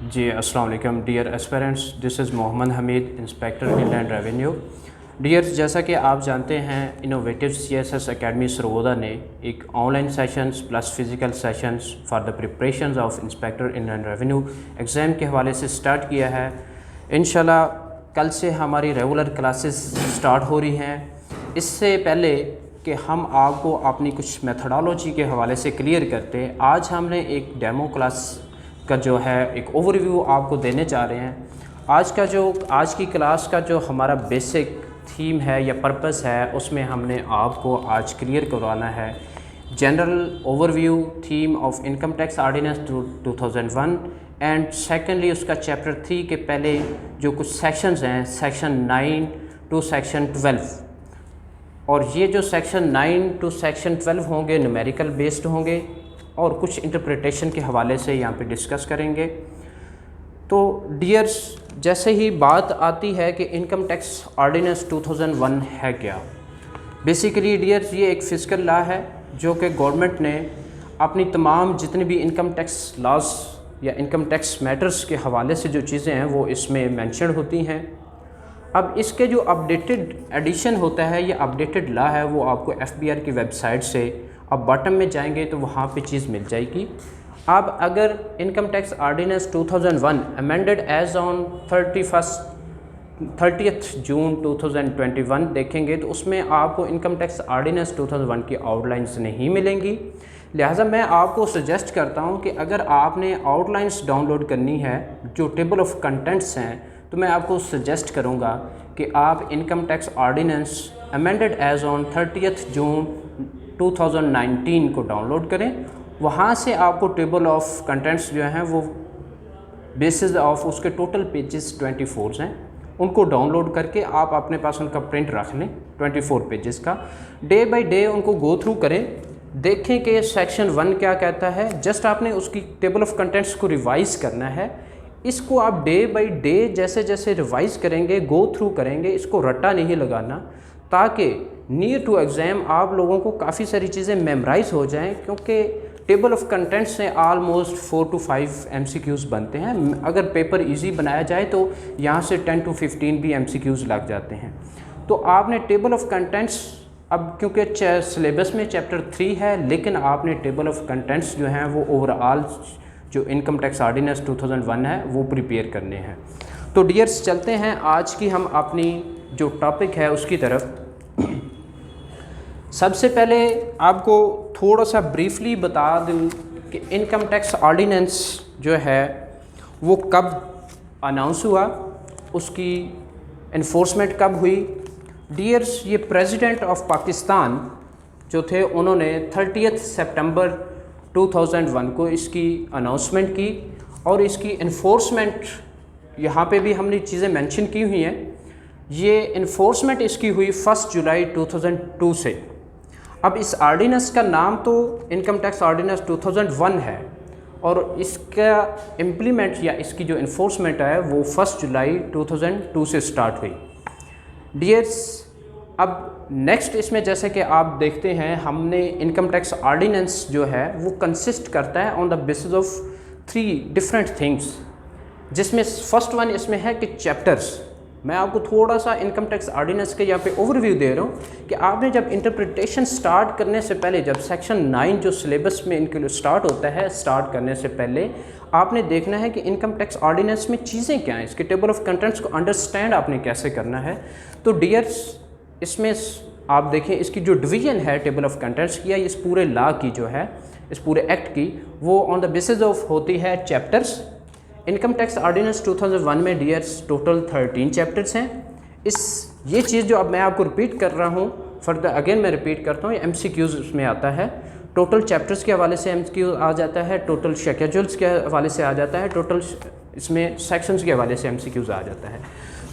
जी अस्सलाम वालेकुम dear aspirants, this is Mohammad Hamid, inspector inland revenue. Dears, जैसा कि आप जानते हैं इनोवेटिव CSS एकेडमी सरगोदा ने एक online sessions plus physical sessions for the preparations of inspector inland revenue exam के हवाले से स्टार्ट किया है। इंशाल्लाह कल से हमारी रेगुलर क्लासेस स्टार्ट हो रही हैं। इससे पहले कि हम आपको अपनी कुछ मेथडोलॉजी के हवाले से क्लियर करते हैं, आज हमने एक डेमो क्लास का जो है एक ओवरव्यू आपको देने जा रहे हैं। आज की क्लास का जो हमारा बेसिक थीम है या पर्पस है, उसमें हमने आपको आज क्लियर करवाना है general overview theme of income tax ordinance 2001 and secondly उसका चैप्टर 3 के पहले जो कुछ सेक्शंस हैं, सेक्शन 9 टू सेक्शन 12, और ये जो सेक्शन 9 टू सेक्शन 12 होंगे न्यूमेरिकल बेस्ड होंगे और कुछ इंटरप्रिटेशन के हवाले से यहाँ पे डिस्कस करेंगे। तो डियर्स, जैसे ही बात आती है कि इनकम टैक्स ऑर्डिनेंस 2001 है क्या, बेसिकली डियर्स ये एक फिजिकल लॉ है जो कि गवर्नमेंट ने अपनी तमाम जितनी भी इनकम टैक्स लॉज या इनकम टैक्स मैटर्स के हवाले से जो चीज़ें हैं वो इसमें मेंशन होती हैं। अब इसके जो अपडेटेड एडिशन होता है या अपडेटेड लॉ है वो आपको FBR की वेबसाइट से अब बॉटम में जाएंगे तो वहाँ पे चीज़ मिल जाएगी। अब अगर income tax ordinance 2001 amended as on 30th June 2021 देखेंगे तो उसमें आपको इनकम टैक्स ऑर्डिनेंस 2001 की आउटलाइंस नहीं मिलेंगी। लिहाजा मैं आपको सजेस्ट करता हूँ कि अगर आपने आउटलाइंस डाउनलोड करनी है, जो टेबल ऑफ कंटेंट्स हैं, तो मैं आपको सजेस्ट करूँगा कि आप income tax ordinance amended as on 30th June 2019 को डाउनलोड करें। वहाँ से आपको टेबल ऑफ कंटेंट्स जो हैं वो बेसिस ऑफ उसके टोटल पेजेस 24 हैं, उनको डाउनलोड करके आप अपने पास उनका प्रिंट रख लें 24 पेजेस का। डे बाय डे उनको गो थ्रू करें, देखें कि सेक्शन 1 क्या कहता है। जस्ट आपने उसकी टेबल ऑफ कंटेंट्स को रिवाइज़ करना है। इसको आप डे बाय डे जैसे जैसे रिवाइज़ करेंगे, गो थ्रू करेंगे, इसको रट्टा नहीं लगाना, ताकि नियर टू एग्ज़ाम आप लोगों को काफ़ी सारी चीज़ें मेमोराइज़ हो जाएं, क्योंकि टेबल ऑफ कंटेंट्स से आलमोस्ट 4 to 5 MCQs बनते हैं। अगर पेपर इजी बनाया जाए तो यहाँ से 10 to 15 भी MCQs लग जाते हैं। तो आपने टेबल ऑफ कंटेंट्स, अब क्योंकि सिलेबस में चैप्टर 3 है, लेकिन आपने टेबल ऑफ कंटेंट्स जो हैं वो ओवरऑल जो इनकम टैक्स ऑर्डिनेंस 2001 है वो प्रिपेयर करने हैं। तो डियर्स, चलते हैं आज की हम अपनी जो टॉपिक है उसकी तरफ। सबसे पहले आपको थोड़ा सा ब्रीफली बता दूं कि इनकम टैक्स ऑर्डिनेंस जो है वो कब अनाउंस हुआ, उसकी इन्फोर्समेंट कब हुई। डियर्स, ये प्रेसिडेंट ऑफ पाकिस्तान जो थे उन्होंने 30 सितंबर 2001 को इसकी अनाउंसमेंट की, और इसकी इन्फोर्समेंट यहाँ पे भी हमने चीज़ें मेंशन की हुई हैं। ये इन्फोर्समेंट इसकी हुई 1 जुलाई 2002 से। अब इस ऑर्डिनेंस का नाम तो इनकम टैक्स ऑर्डिनेंस 2001 है, और इसका इम्प्लीमेंट या इसकी जो इन्फोर्समेंट है वो 1 जुलाई 2002 से स्टार्ट हुई। डियर्स, अब नेक्स्ट इसमें जैसे कि आप देखते हैं, हमने इनकम टैक्स ऑर्डिनेंस जो है वो कंसिस्ट करता है on the basis of 3 different things, जिसमें फर्स्ट वन इसमें है कि चैप्टर्स। मैं आपको थोड़ा सा इनकम टैक्स ऑर्डिनेंस के यहाँ पे ओवरव्यू दे रहा हूँ कि आपने जब इंटरप्रिटेशन स्टार्ट करने से पहले, जब सेक्शन 9 जो सिलेबस में इनके लिए स्टार्ट होता है, स्टार्ट करने से पहले आपने देखना है कि इनकम टैक्स ऑर्डिनेंस में चीज़ें क्या हैं, इसके टेबल ऑफ कंटेंट्स को अंडरस्टैंड आपने कैसे करना है। तो डियर्स, इसमें आप देखें इसकी जो डिवीजन है टेबल ऑफ कंटेंट्स की, या इस पूरे लॉ की जो है, इस पूरे एक्ट की, वो ऑन द बेसिस ऑफ होती है चैप्टर्स। इनकम टैक्स ऑर्डिनेंस 2001 में डियर्स टोटल 13 चैप्टर्स हैं। ये चीज़ जो अब मैं आपको रिपीट कर रहा हूँ, फर्दर अगेन मैं रिपीट करता हूँ, ये MCQs उसमें आता है। टोटल चैप्टर्स के हवाले से MCQ आ जाता है, टोटल शेड्यूल्स के हवाले से आ जाता है, टोटल इसमें सेक्शंस के हवाले से MCQs आ जाता है।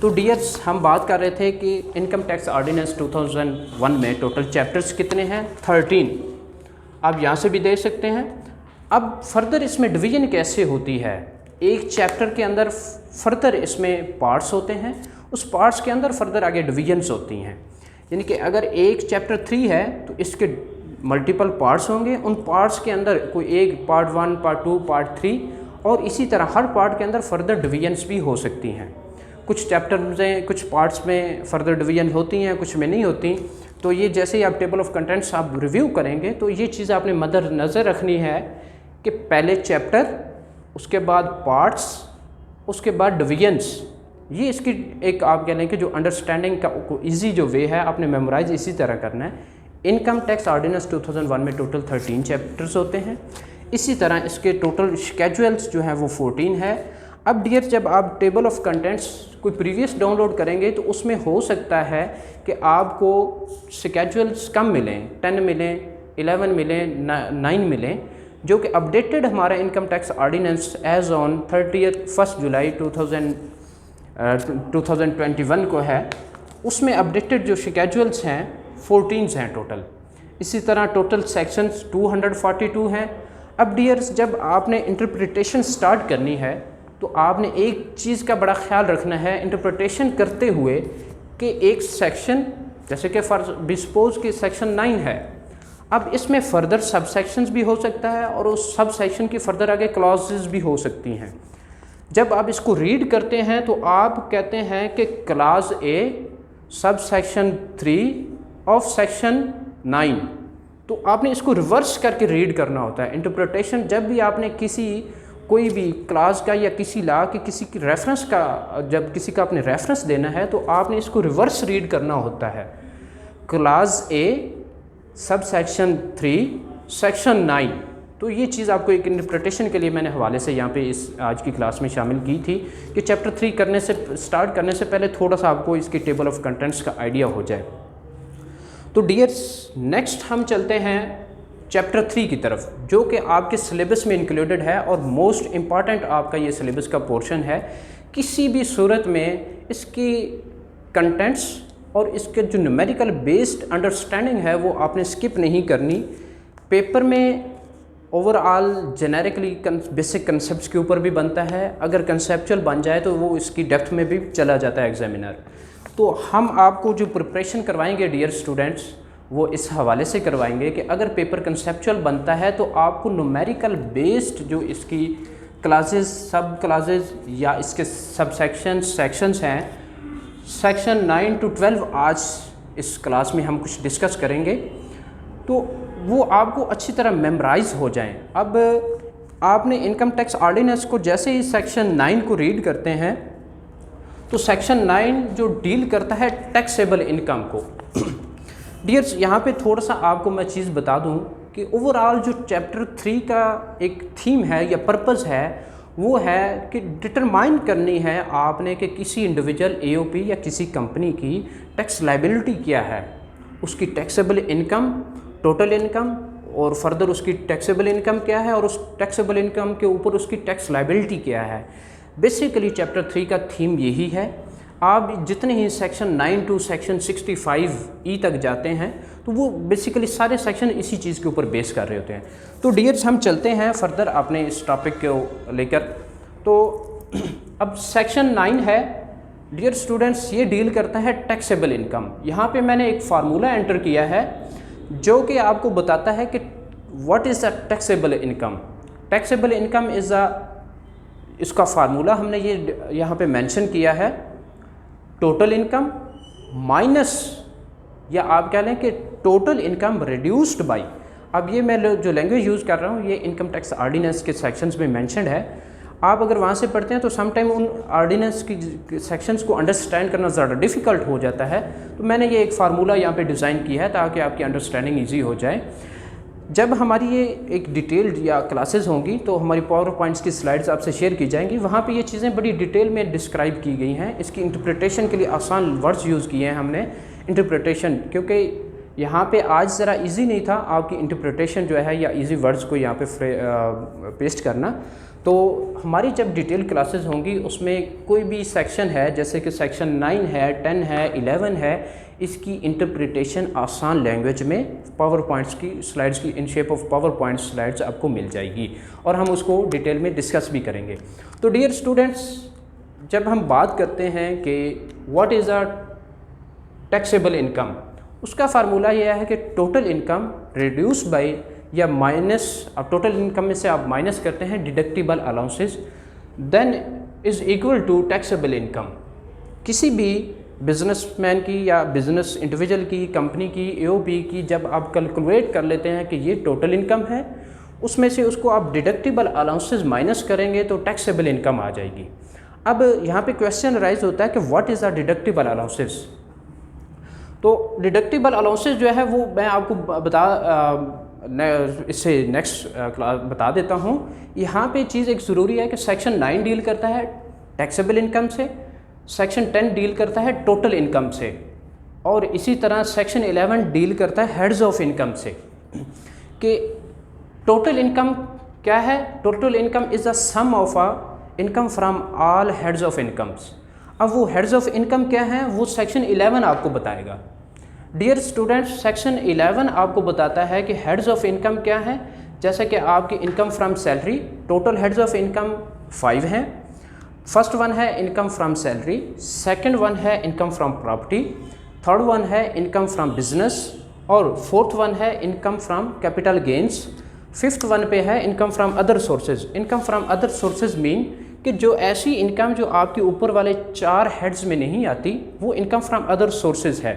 तो डियर्स, हम बात कर रहे थे कि इनकम टैक्स ऑर्डिनेंस 2001 में टोटल चैप्टर्स कितने हैं, 13। आप यहाँ से भी देख सकते हैं। अब फर्दर इसमें डिवीजन कैसे होती है, एक चैप्टर के अंदर फर्दर इसमें पार्ट्स होते हैं, उस पार्ट्स के अंदर फर्दर आगे डिवीजन्स होती हैं। यानी कि अगर एक चैप्टर 3 है तो इसके मल्टीपल पार्ट्स होंगे, उन पार्ट्स के अंदर कोई एक पार्ट 1, पार्ट 2, पार्ट 3 और इसी तरह हर पार्ट के अंदर फर्दर डिवीजन्स भी हो सकती हैं। कुछ चैप्टर में, कुछ पार्ट्स में फ़र्दर डिवीजन होती हैं, कुछ में नहीं होती। तो ये जैसे ही आप टेबल ऑफ कंटेंट्स आप रिव्यू करेंगे तो ये चीज़ आपने नज़र रखनी है कि पहले चैप्टर, उसके बाद पार्ट्स, उसके बाद डिवीजन्स। ये इसकी एक आप कह लें कि जो अंडरस्टैंडिंग का ईजी जो वे है, आपने मेमोराइज इसी तरह करना है। इनकम टैक्स ऑर्डिनेंस 2001 में टोटल 13 चैप्टर्स होते हैं। इसी तरह इसके टोटल शेड्यूल्स जो हैं वो 14 है। अब डियर, जब आप टेबल ऑफ कंटेंट्स कोई प्रीवियस डाउनलोड करेंगे तो उसमें हो सकता है कि आपको शेड्यूल्स कम मिलें, 10 मिलें, 11 मिलें, 9 मिलें, जो कि अपडेटेड हमारा income tax ordinance as on 1 जुलाई 2021 को है। उसमें अपडेटेड जो शेड्यूल्स हैं 14 हैं टोटल। इसी तरह टोटल सेक्शंस 242 हैं। अब डियर्स, जब आपने इंटरप्रिटेशन स्टार्ट करनी है तो आपने एक चीज़ का बड़ा ख्याल रखना है इंटरप्रिटेशन करते हुए कि एक सेक्शन, जैसे कि फॉर सपोज कि सेक्शन 9 है, अब इसमें फ़र्दर सब सेक्शंस भी हो सकता है और उस सब सेक्शन की फ़र्दर आगे क्लॉजेस भी हो सकती हैं। जब आप इसको रीड करते हैं तो आप कहते हैं कि class A sub section 3 of section 9, तो आपने इसको रिवर्स करके रीड करना होता है। इंटरप्रिटेशन जब भी आपने कोई भी क्लास का या किसी लॉ की किसी की रेफरेंस का, जब किसी का आपने रेफरेंस देना है तो आपने इसको रिवर्स रीड करना होता है। क्लास ए सब सेक्शन 3 सेक्शन 9। तो ये चीज़ आपको एक इंटरप्रिटेशन के लिए मैंने हवाले से यहाँ पे इस आज की क्लास में शामिल की थी कि चैप्टर 3 स्टार्ट करने से पहले थोड़ा सा आपको इसकी टेबल ऑफ कंटेंट्स का आइडिया हो जाए। तो डियर्स, नेक्स्ट हम चलते हैं चैप्टर 3 की तरफ, जो कि आपके सिलेबस में इंक्लूडेड है और मोस्ट इम्पॉर्टेंट आपका ये सिलेबस का पोर्शन है। किसी भी सूरत में इसकी कंटेंट्स और इसके जो न्यूमेरिकल बेस्ड अंडरस्टैंडिंग है वो आपने स्किप नहीं करनी। पेपर में ओवरऑल जेनेरिकली बेसिक कंसेप्ट्स के ऊपर भी बनता है, अगर कंसेप्चुअल बन जाए तो वो इसकी डेप्थ में भी चला जाता है एग्जामिनर। तो हम आपको जो प्रिपरेशन करवाएंगे डियर स्टूडेंट्स, वो इस हवाले से करवाएंगे कि अगर पेपर कंसेप्चुअल बनता है तो आपको न्यूमेरिकल बेस्ड जो इसकी क्लासेस, सब क्लासेस या इसके सब सेक्शंस हैं, सेक्शन 9 to 12 आज इस क्लास में हम कुछ डिस्कस करेंगे, तो वो आपको अच्छी तरह मेमोराइज हो जाएं। अब आपने इनकम टैक्स ऑर्डिनेंस को जैसे ही सेक्शन 9 को रीड करते हैं तो सेक्शन 9 जो डील करता है टैक्सेबल इनकम को। डियर्स, यहाँ पे थोड़ा सा आपको मैं चीज़ बता दूँ कि ओवरऑल जो चैप्टर 3 का एक थीम है या पर्पज़ है वो है कि डिटरमाइन करनी है आपने कि किसी इंडिविजुअल एओपी या किसी कंपनी की टैक्स लायबिलिटी क्या है, उसकी टैक्सेबल इनकम, टोटल इनकम और फर्दर उसकी टैक्सेबल इनकम क्या है और उस टैक्सेबल इनकम के ऊपर उसकी टैक्स लायबिलिटी क्या है। बेसिकली चैप्टर 3 का थीम यही है। आप जितने ही सेक्शन 9 to सेक्शन 65E तक जाते हैं तो वो बेसिकली सारे सेक्शन इसी चीज़ के ऊपर बेस कर रहे होते हैं। तो डियर्स, हम चलते हैं फर्दर अपने इस टॉपिक को लेकर। तो अब सेक्शन 9 है डियर स्टूडेंट्स, ये डील करता है टैक्सेबल इनकम। यहाँ पे मैंने एक फार्मूला एंटर किया है जो कि आपको बताता है कि what is the taxable income. Taxable income is इसका फार्मूला हमने ये यहाँ पे मेंशन किया है, टोटल इनकम माइनस, या आप कह लें कि टोटल इनकम रिड्यूस्ड बाय। अब ये मैं जो लैंग्वेज यूज़ कर रहा हूँ ये इनकम टैक्स ऑर्डिनेंस के सेक्शंस में मेंशन्ड है। आप अगर वहाँ से पढ़ते हैं तो समटाइम उन ऑर्डिनेंस की सेक्शंस को अंडरस्टैंड करना ज़्यादा डिफ़िकल्ट हो जाता है, तो मैंने ये एक फार्मूला यहाँ पे डिज़ाइन किया है ताकि आपकी अंडरस्टैंडिंग ईजी हो जाए। जब हमारी ये एक डिटेल्ड या क्लासेस होंगी तो हमारी पावर पॉइंट्स की स्लाइड्स आपसे शेयर की जाएंगी, वहाँ पे ये चीज़ें बड़ी डिटेल में डिस्क्राइब की गई हैं। इसकी इंटरप्रिटेशन के लिए आसान वर्ड्स यूज़ किए हैं हमने इंटरप्रिटेशन, क्योंकि यहाँ पे आज ज़रा इजी नहीं था आपकी इंटरप्रिटेशन जो है या इजी वर्ड्स को यहाँ पे पेस्ट करना। तो हमारी जब डिटेल क्लासेस होंगी उसमें कोई भी सेक्शन है, जैसे कि सेक्शन 9 है, 10 है, 11 है, इसकी इंटरप्रिटेशन आसान लैंग्वेज में पावर पॉइंट्स की स्लाइड्स की in shape of power point slides आपको मिल जाएगी और हम उसको डिटेल में डिस्कस भी करेंगे। तो डियर स्टूडेंट्स, जब हम बात करते हैं कि what is a taxable income, उसका फार्मूला यह है कि टोटल इनकम रिड्यूस बाय, या माइनस, अब टोटल इनकम में से आप माइनस करते हैं deductible allowances, then is equal to taxable income. किसी भी बिजनेसमैन की या बिजनेस इंडिविजुअल की, कंपनी की, एओपी की जब आप कैलकुलेट कर लेते हैं कि ये टोटल इनकम है, उसमें से उसको आप डिडक्टिबल अलाउंसेस माइनस करेंगे तो टैक्सेबल इनकम आ जाएगी। अब यहाँ पे क्वेश्चन राइज होता है कि what is the deductible allowances. तो डिडक्टिबल अलाउंसेस जो है वो मैं आपको इससे नेक्स्ट क्लास बता देता हूँ। यहाँ पे चीज़ एक ज़रूरी है कि सेक्शन 9 डील करता है टैक्सेबल इनकम से, सेक्शन 10 डील करता है टोटल इनकम से, और इसी तरह सेक्शन 11 डील करता है हेड्स ऑफ इनकम से। कि टोटल इनकम क्या है? Total income is the sum of a income from all heads of incomes. अब वो हेड्स ऑफ इनकम क्या हैं वो सेक्शन 11 आपको बताएगा। डियर स्टूडेंट्स, सेक्शन 11 आपको बताता है कि हेड्स ऑफ इनकम क्या है। जैसे कि आपकी income from salary, total heads of income 5 हैं। फर्स्ट वन है income from salary, second one है income from property, third one है इनकम फ्रॉम बिजनेस, और फोर्थ वन है income from capital gains, fifth one पे है income from other sources. Income from other sources mean कि जो ऐसी इनकम जो आपके ऊपर वाले 4 हेड्स में नहीं आती वो इनकम फ्रॉम अदर सोर्सेज है।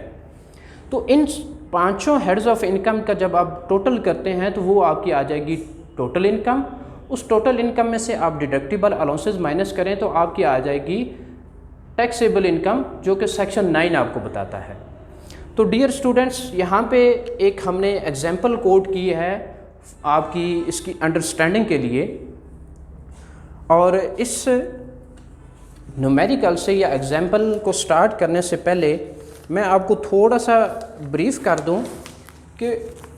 तो इन पांचों हेड्स ऑफ इनकम का जब आप टोटल करते हैं तो वो आपकी आ जाएगी टोटल इनकम। उस टोटल इनकम में से आप डिडक्टिबल अलाउंसेस माइनस करें तो आपकी आ जाएगी टैक्सेबल इनकम, जो कि सेक्शन 9 आपको बताता है। तो डियर स्टूडेंट्स, यहाँ पे एक हमने एग्जाम्पल कोट की है आपकी इसकी अंडरस्टैंडिंग के लिए, और इस न्यूमेरिकल से या एग्जाम्पल को स्टार्ट करने से पहले मैं आपको थोड़ा सा ब्रीफ कर दूं कि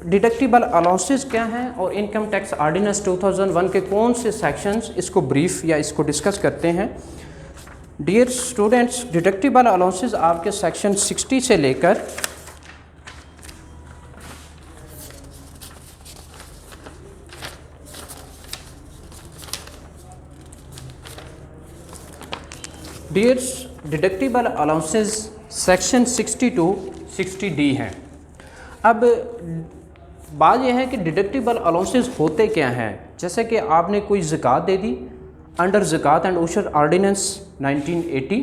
डिडक्टिबल अलाउंसेस क्या हैं और इनकम टैक्स ऑर्डिनेंस 2001 के कौन से सेक्शंस इसको ब्रीफ या इसको डिस्कस करते हैं। डियर स्टूडेंट्स, डिडक्टिबल अलाउंसेस आपके सेक्शन 60 से लेकर deductible allowances section 60 to 60D हैं। अब बात यह है कि डिडक्टिबल अलाउंसेस होते क्या हैं। जैसे कि आपने कोई ज़कात दे दी अंडर ज़कात एंड उशर ऑर्डिनेंस 1980,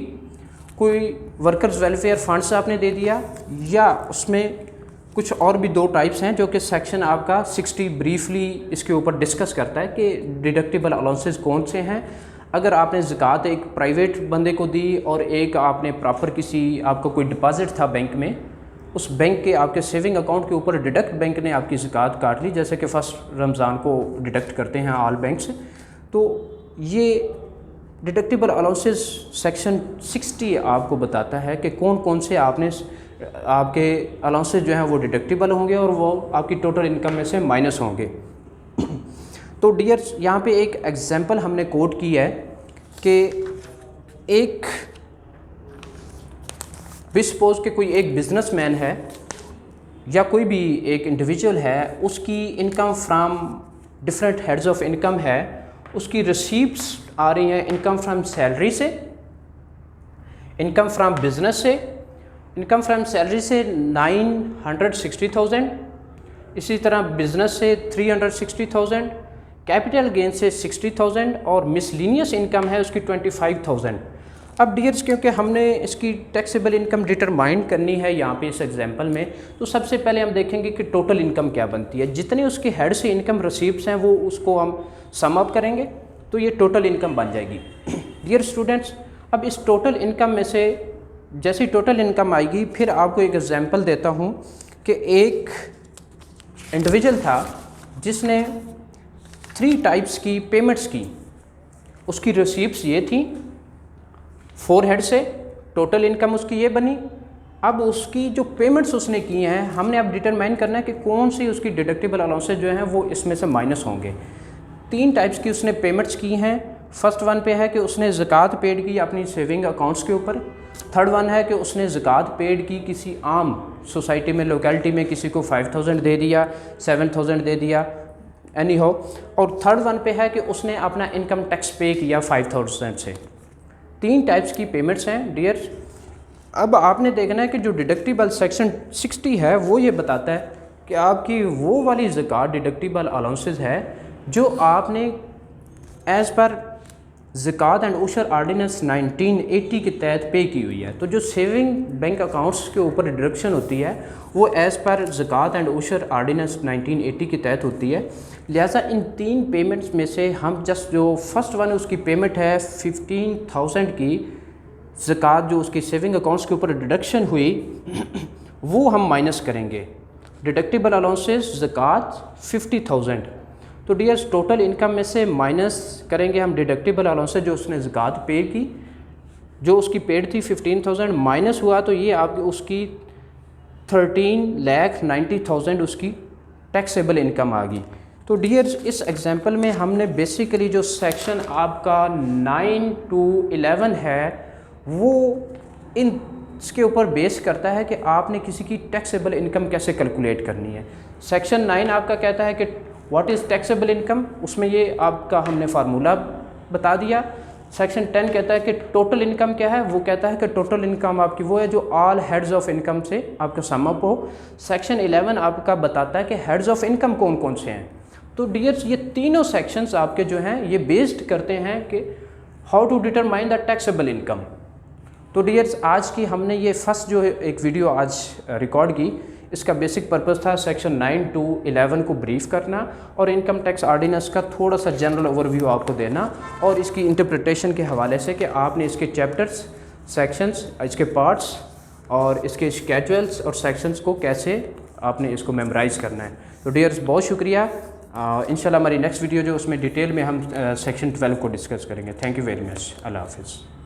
कोई वर्कर्स वेलफेयर फंड्स आपने दे दिया, या उसमें कुछ और भी 2 टाइप्स हैं जो कि सेक्शन आपका 60 ब्रीफली इसके ऊपर डिस्कस करता है कि डिडक्टिबल अलाउंसेस कौन से हैं। अगर आपने ज़कात एक प्राइवेट बंदे को दी और एक आपने प्रॉपर किसी आपका कोई डिपॉज़िट था बैंक में, उस बैंक के आपके सेविंग अकाउंट के ऊपर डिडक्ट बैंक ने आपकी ज़कात काट ली, जैसे कि फ़र्स्ट रमज़ान को डिडक्ट करते हैं ऑल बैंक से, तो ये डिडक्टिबल अलाउंसेस सेक्शन 60 आपको बताता है कि कौन कौन से आपके अलाउंसेस जो हैं वो डिडक्टिबल होंगे और वो आपकी टोटल इनकम में से माइनस होंगे। तो डियर, यहाँ पे एक एग्जांपल हमने कोट की है कि एक सपोज के कोई एक बिजनेसमैन है या कोई भी एक इंडिविजुअल है, उसकी income from different heads of income है, उसकी रिसीप्ट्स आ रही हैं इनकम फ्रॉम सैलरी से, इनकम फ्रॉम बिजनेस से। इनकम फ्रॉम सैलरी से 960,000, इसी तरह बिजनेस से 360,000, कैपिटल गेन से 60,000 और मिसलिनियस इनकम है उसकी 25,000। अब डियर्स, क्योंकि हमने इसकी टैक्सेबल इनकम डिटरमाइन करनी है यहाँ पे इस एग्जांपल में, तो सबसे पहले हम देखेंगे कि टोटल इनकम क्या बनती है। जितने उसके हेड से इनकम रिसीप्ट्स हैं वो उसको हम सम अप करेंगे तो ये टोटल इनकम बन जाएगी। डियर स्टूडेंट्स, अब इस टोटल इनकम में से जैसी टोटल इनकम आएगी, फिर आपको एक एग्जांपल देता हूँ कि एक इंडिविजुअल था जिसने 3 टाइप्स की पेमेंट्स की। उसकी रिसीप्ट्स ये थी 4 हेड से, टोटल इनकम उसकी ये बनी। अब उसकी जो पेमेंट्स उसने की हैं, हमने अब डिटरमाइन करना है कि कौन सी उसकी डिडक्टिबल अलाउंसेस जो हैं वो इसमें से माइनस होंगे। 3 टाइप्स की उसने पेमेंट्स की हैं। फर्स्ट वन पे है कि उसने ज़कात पेड की अपनी सेविंग अकाउंट्स के ऊपर। थर्ड वन है कि उसने ज़कात पेड की किसी आम सोसाइटी में, लोकेलिटी में, किसी को 5,000 दे दिया, 7,000 दे दिया, एनी हो। और थर्ड वन पे है कि उसने अपना इनकम टैक्स पे किया 5,000 से। 3 टाइप्स की पेमेंट्स हैं डियर। अब आपने देखना है कि जो डिडक्टिबल सेक्शन 60 है वो ये बताता है कि आपकी वो वाली ज़कात डिडक्टिबल अलाउंसेस है जो आपने एज़ पर ज़कात एंड उशर आर्डिनेंस 1980 के तहत पे की हुई है। तो जो सेविंग बैंक अकाउंट्स के ऊपर डिडक्शन होती है वो एज़ पर ज़कात एंड उशर आर्डिनेंस 1980 के तहत होती है। लिहाजा इन 3 पेमेंट्स में से हम जस्ट जो फर्स्ट वन उसकी पेमेंट है 15,000 की ज़कात जो उसकी सेविंग अकाउंट्स के ऊपर डिडक्शन हुई वो हम माइनस करेंगे। डिडक्टिबल अलाउंसेस ज़कात 50,000। तो डियर्स टोटल इनकम में से माइनस करेंगे हम डिडक्टिबल अलाउंसेस जो उसने ज़कात पे की, जो उसकी पेड थी 15,000 माइनस हुआ तो ये आपकी उसकी 13,90,000 उसकी टैक्सेबल इनकम आ गई। तो डियर्स इस एग्जांपल में हमने बेसिकली जो सेक्शन आपका 9 to 11 है वो इन इसके ऊपर बेस करता है कि आपने किसी की टैक्सेबल इनकम कैसे कैलकुलेट करनी है। सेक्शन 9 आपका कहता है कि व्हाट इज़ टैक्सेबल इनकम, उसमें ये आपका हमने फार्मूला बता दिया। सेक्शन 10 कहता है कि टोटल इनकम क्या है, वो कहता है कि टोटल इनकम आपकी वो है जो ऑल हेड्स ऑफ इनकम से आपका सम अप हो। सेक्शन 11 आपका बताता है कि हेड्स ऑफ इनकम कौन कौन से हैं। तो डियर्स ये तीनों सेक्शंस आपके जो हैं ये बेस्ड करते हैं कि how to determine the taxable income. तो डियर्स आज की हमने ये फर्स्ट जो है एक वीडियो आज रिकॉर्ड की, इसका बेसिक पर्पस था सेक्शन 9 to 11 को ब्रीफ करना और इनकम टैक्स ऑर्डिनेंस का थोड़ा सा जनरल ओवरव्यू आपको देना और इसकी इंटरप्रिटेशन के हवाले से कि आपने इसके चैप्टर्स, सेक्शंस, इसके पार्ट्स और इसके स्केड्यूल्स और सेक्शंस को कैसे आपने इसको मेमोराइज़ करना है। तो डियर्स बहुत शुक्रिया। इंशाल्लाह हमारी नेक्स्ट वीडियो जो उसमें डिटेल में हम सेक्शन 12 को डिस्कस करेंगे। Thank you very much. अल्लाह हाफिज़।